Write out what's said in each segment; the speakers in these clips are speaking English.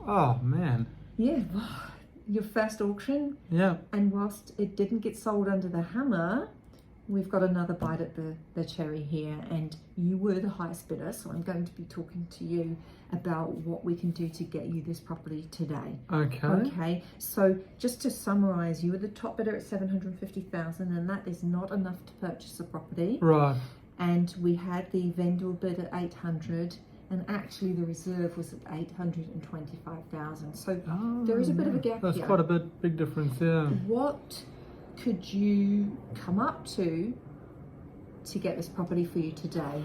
Oh, man. Yeah, your first auction. Yeah. And whilst it didn't get sold under the hammer, we've got another bite at the cherry here, and you were the highest bidder, so I'm going to be talking to you about what we can do to get you this property today. Okay. Okay, so just to summarize, you were the top bidder at 750,000, and that is not enough to purchase the property. Right. And we had the vendor bid at 800, and actually the reserve was at 825,000. So there is a bit of a gap That's here. quite a big difference, yeah. What could you come up to get this property for you today,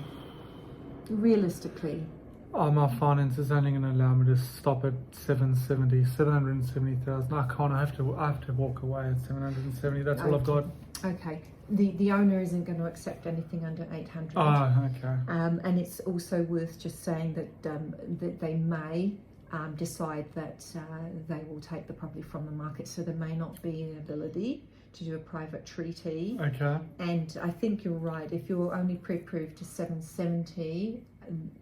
realistically? Oh, my finances only going to allow me to stop at 770,000. I can't. I have to walk away at 770. That's all I've got. Okay. The owner isn't going to accept anything under 800. Oh, okay. And it's also worth just saying that that they may decide that they will take the property from the market, so there may not be an ability to do a private treaty. Okay. And I think you're right. If you're only pre-approved to 770,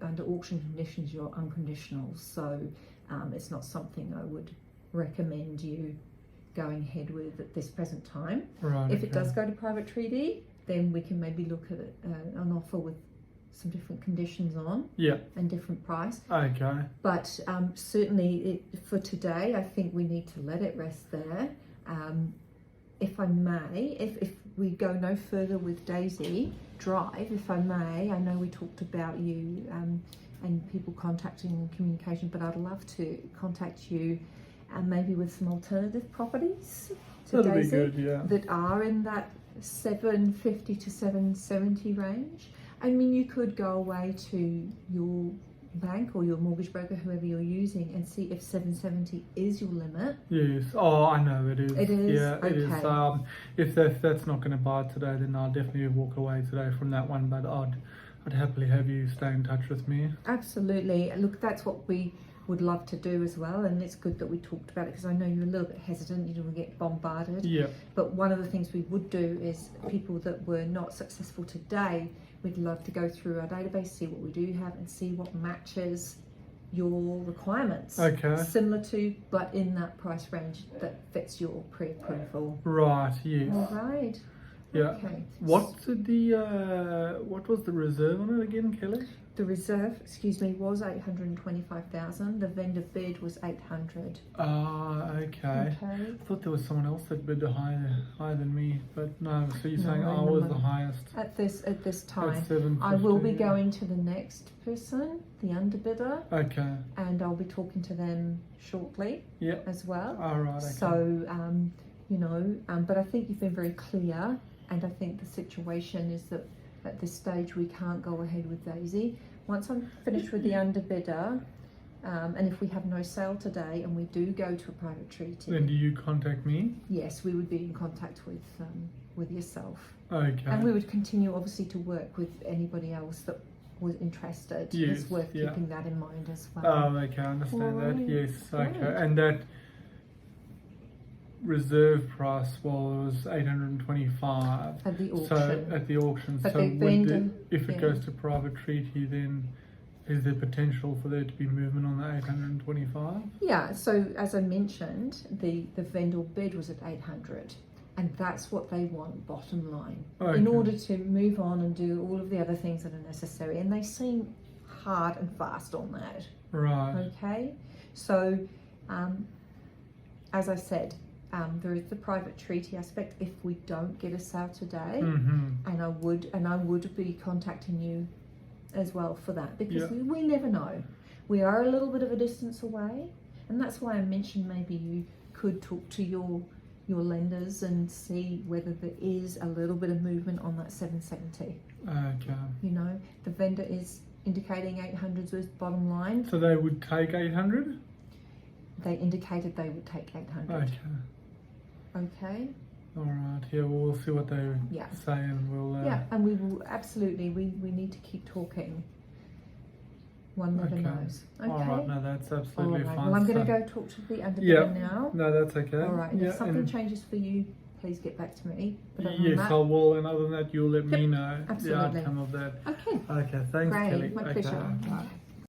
under auction conditions, you're unconditional. So it's not something I would recommend you going ahead with at this present time. Right. If it does go to private treaty, then we can maybe look at an offer with some different conditions on. Yeah. And different price. Okay. But certainly for today, I think we need to let it rest there. If I may, if we go no further with Daisy Drive, if I may, I know we talked about you and people contacting and communication, but I'd love to contact you and maybe with some alternative properties to That'll Daisy be good, yeah. that are in that 750 to 770 range. I mean, you could go away to your bank or your mortgage broker, whoever you're using, and see if 770 is your limit. Yes. Oh, I know it is. It is? Yeah, it is. Okay. If that's not going to buy today, then I'll definitely walk away today from that one. But I'd happily have you stay in touch with me. Absolutely. Look, that's what we would love to do as well, and it's good that we talked about it, because I know you're a little bit hesitant, you don't want to get bombarded. Yeah. But one of the things we would do is people that were not successful today, we'd love to go through our database, see what we do have, and see what matches your requirements. Okay. Similar to, but in that price range that fits your pre-approval. Right. Yes. All right. Yeah. Okay. What was the reserve on it again, Kelly? The reserve, was 825,000. The vendor bid was 800. Ah, okay. Okay. I thought there was someone else that bid higher than me, but no. So you're saying No, I was the highest? At this time, At 750, I will be yeah. going to the next person, the underbidder, Okay. and I'll be talking to them shortly. Yeah. As well. All right. Okay. So but I think you've been very clear, and I think the situation is that at this stage we can't go ahead with Daisy. Once I'm finished with the underbidder, and if we have no sale today and we do go to a private treaty, Then do you contact me? yes, we would be in contact with yourself. Okay. And we would continue obviously to work with anybody else that was interested. Yes, It's worth yeah. keeping that in mind as well. Oh, okay, I understand that. Alright, Yes, okay. great. And that reserve price was 825 At the auction. So at the auction. But so the vendor- if it yeah. goes to private treaty, then is there potential for there to be movement on the 825? Yeah, so as I mentioned, the vendor bid was at 800, and that's what they want, bottom line, in Okay. order to move on and do all of the other things that are necessary, and they seem hard and fast on that. Right. Okay, so as I said, there is the private treaty aspect if we don't get a sale today, and I would be contacting you as well for that, because Yeah. we never know. We are a little bit of a distance away, and that's why I mentioned maybe you could talk to your lenders and see whether there is a little bit of movement on that 770. Okay. You know, the vendor is indicating 800 was bottom line. So they would take 800? They indicated they would take 800. Okay. Okay. All right. Yeah, well, we'll see what they Yeah. say, and we'll... Yeah, and we will absolutely, we need to keep talking. One never Okay. knows. Okay. All right, no, that's All absolutely right. fine. Well, I'm going to So- go talk to the underbidder Yeah. now. No, that's okay. All right. And Yeah, if something and changes for you, please get back to me. But other than yes, that, I will. And other than that, you'll let me know absolutely. the outcome of that. Okay. Okay, thanks, Great. Kelly. My Okay. pleasure. Bye.